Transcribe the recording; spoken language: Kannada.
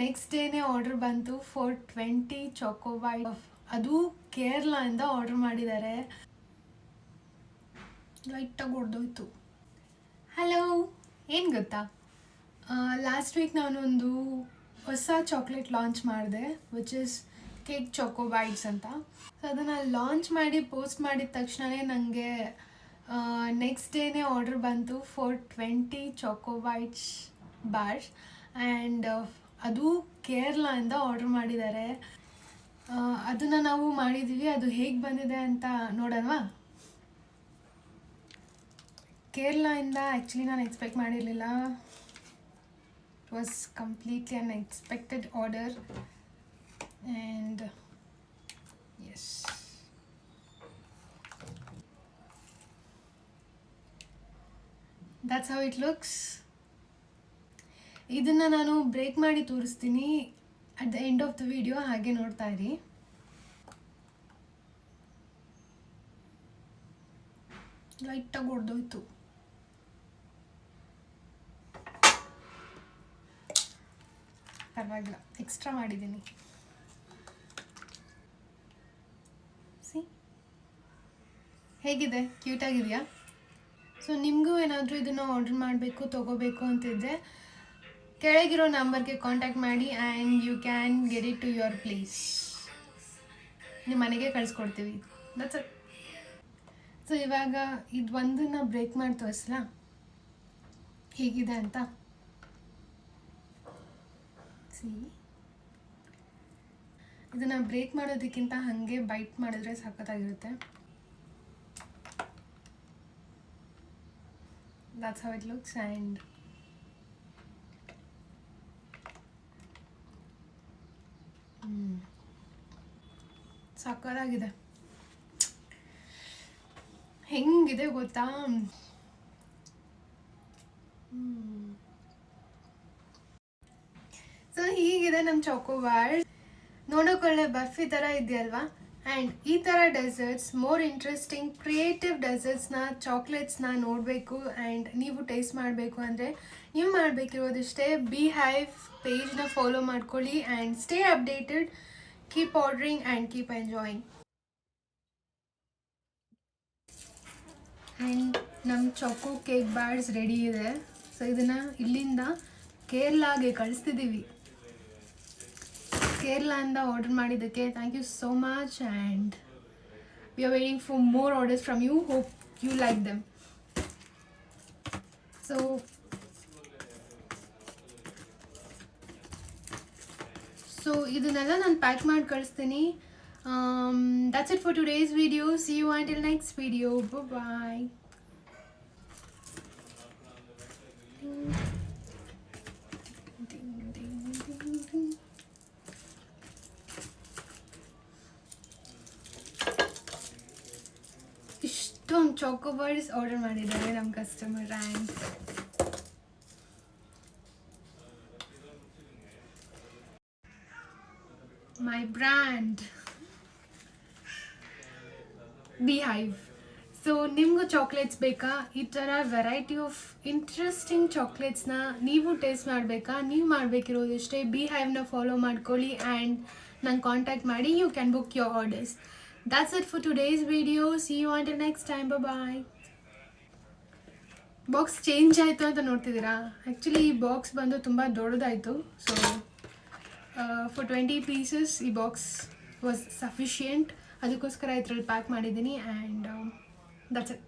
ನೆಕ್ಸ್ಟ್ ಡೇನೇ ಆರ್ಡರ್ ಬಂತು 420 ಚಾಕೋಬೈಟ್. ಅದು ಕೇರಳದಿಂದ ಆರ್ಡರ್ ಮಾಡಿದ್ದಾರೆ. ಲೈಟಾಗಿ ಹೊಡೆದೋಯ್ತು. ಹಲೋ, ಏನು ಗೊತ್ತಾ, ಲಾಸ್ಟ್ ವೀಕ್ ನಾನೊಂದು ಹೊಸ ಚಾಕ್ಲೇಟ್ ಲಾಂಚ್ ಮಾಡಿದೆ, ವಿಚ್ ಇಸ್ ಕೇಕ್ ಚಾಕೋಬೈಟ್ಸ್ ಅಂತ. ಸೊ ಅದನ್ನು ಲಾಂಚ್ ಮಾಡಿ ಪೋಸ್ಟ್ ಮಾಡಿದ ತಕ್ಷಣವೇ ನನಗೆ ನೆಕ್ಸ್ಟ್ ಡೇನೇ ಆರ್ಡರ್ ಬಂತು 420 ಚಾಕೋಬೈಟ್ಸ್ ಬಾರ್ಸ್. ಆ್ಯಂಡ್ ಅದು ಕೇರಳದಿಂದ ಆರ್ಡರ್ ಮಾಡಿದ್ದಾರೆ. ಅದನ್ನು ನಾವು ಮಾಡಿದ್ದೀವಿ. ಅದು ಹೇಗೆ ಬಂದಿದೆ ಅಂತ ನೋಡೋಣವಾ? ಕೇರಳದಿಂದ ಆ್ಯಕ್ಚುಲಿ ನಾನು ಎಕ್ಸ್ಪೆಕ್ಟ್ ಮಾಡಿರಲಿಲ್ಲ. It was completely unexpected order. And yes, that's how it looks. ಇದನ್ನು ನಾನು ಬ್ರೇಕ್ ಮಾಡಿ ತೋರಿಸ್ತೀನಿ at the end of the video, ಹಾಗೆ ನೋಡ್ತಾ ಇರಿ. ಲೈಟಾಗಿ ಹೊಡೆದೋಯ್ತು. ಪರವಾಗಿಲ್ಲ, ಎಕ್ಸ್ಟ್ರಾ ಮಾಡಿದ್ದೀನಿ. ಸಿ ಹೇಗಿದೆ? ಕ್ಯೂಟಾಗಿದೆಯಾ? ಸೊ ನಿಮಗೂ ಏನಾದರೂ ಇದನ್ನು ಆರ್ಡರ್ ಮಾಡಬೇಕು, ತೊಗೋಬೇಕು ಅಂತಿದ್ದರೆ ಕೆಳಗಿರೋ ನಂಬರ್ಗೆ ಕಾಂಟ್ಯಾಕ್ಟ್ ಮಾಡಿ and you can get it to your place. ನಿಮ್ಮ ಮನೆಗೆ ಕಳಿಸ್ಕೊಡ್ತೀವಿ. That's it. ಸೊ ಇವಾಗ ಇದು ಒಂದನ್ನು ಬ್ರೇಕ್ ಮಾಡಿ ತೋರಿಸಲಾ ಹೇಗಿದೆ ಅಂತ? ಸಿ, ಇದನ್ನು ಬ್ರೇಕ್ ಮಾಡೋದಕ್ಕಿಂತ ಹಾಗೆ ಬೈಟ್ ಮಾಡಿದ್ರೆ ಸಖತ್ತಾಗಿರುತ್ತೆ. that's how it looks. And ಸಕ್ಕತ್ತಾಗಿದೆ. ಹೆಂಗಿದೆ ಗೊತ್ತಾ? ಸೊ ಹೀಗಿದೆ ನಮ್ಮ ಚಾಕೋಬಾರ್. ನೋಡೋಕೊಳ್ಳೆ ಬರ್ಫಿ ಥರ ಇದೆಯಲ್ವಾ? ಆ್ಯಂಡ್ ಈ ಥರ ಡೆಸರ್ಟ್ಸ್, ಮೋರ್ ಇಂಟ್ರೆಸ್ಟಿಂಗ್ ಕ್ರಿಯೇಟಿವ್ ಡೆಸರ್ಟ್ಸ್ನ, ಚಾಕ್ಲೇಟ್ಸ್ನ ನೋಡಬೇಕು ಆ್ಯಂಡ್ ನೀವು ಟೇಸ್ಟ್ ಮಾಡಬೇಕು ಅಂದರೆ ನೀವು ಮಾಡಬೇಕಿರೋದಿಷ್ಟೇ, BeeHive ಪೇಜ್ನ ಫಾಲೋ ಮಾಡ್ಕೊಳ್ಳಿ and stay updated. Keep ordering and keep enjoying. And ನಮ್ಮ ಚಾಕೋ ಕೇಕ್ ಬಾರ್ಸ್ ರೆಡಿ ಇದೆ. ಸೊ ಇದನ್ನು ಇಲ್ಲಿಂದ ಕೇರಳಗೆ ಕಳಿಸ್ತಿದ್ದೀವಿ. ಕೇರಳದಿಂದ ಆರ್ಡರ್ ಮಾಡಿದ್ದಕ್ಕೆ thank you so much and we are waiting for more orders from you. Hope you like them. So ಇದನ್ನೆಲ್ಲ ನಾನು ಪ್ಯಾಕ್ ಮಾಡಿ ಕಳಿಸ್ತೀನಿ. that's it for today's video. See you until next video. Bye bye. ಇಷ್ಟೊಂದು ಚಾಕೋಬಾರ್ಸ್ ಆರ್ಡರ್ ಮಾಡಿದ್ದಾರೆ ನಮ್ಮ customer. And my brand BeeHive. So ನಿಮಗೂ ಚಾಕ್ಲೇಟ್ಸ್ ಬೇಕಾ? ಈ ಥರ ವೆರೈಟಿ ಆಫ್ ಇಂಟ್ರೆಸ್ಟಿಂಗ್ ಚಾಕ್ಲೇಟ್ಸ್ನ ನೀವು ಟೇಸ್ಟ್ ಮಾಡಬೇಕಾ? ನೀವು ಮಾಡಬೇಕಿರೋದಿಷ್ಟೇ, BeeHiveನ ಫಾಲೋ ಮಾಡ್ಕೊಳ್ಳಿ ಆ್ಯಂಡ್ ನಂಗೆ ಕಾಂಟ್ಯಾಕ್ಟ್ ಮಾಡಿ. You can book your orders. that's it for today's video. see you until next time. bye bye. Box change ಆಯಿತು ಅಂತ ನೋಡ್ತಿದ್ದೀರಾ? ಆ್ಯಕ್ಚುಲಿ ಈ ಬಾಕ್ಸ್ ಬಂದು ತುಂಬ ದೊಡ್ಡದಾಯಿತು. ಸೊ for 20 pieces ಈ ಬಾಕ್ಸ್ ವಾಸ್ ಸಫಿಷಿಯೆಂಟ್. ಅದಕ್ಕೋಸ್ಕರ ಇದರಲ್ಲಿ ಪ್ಯಾಕ್ ಮಾಡಿದ್ದೀನಿ ಆ್ಯಂಡ್ that's it.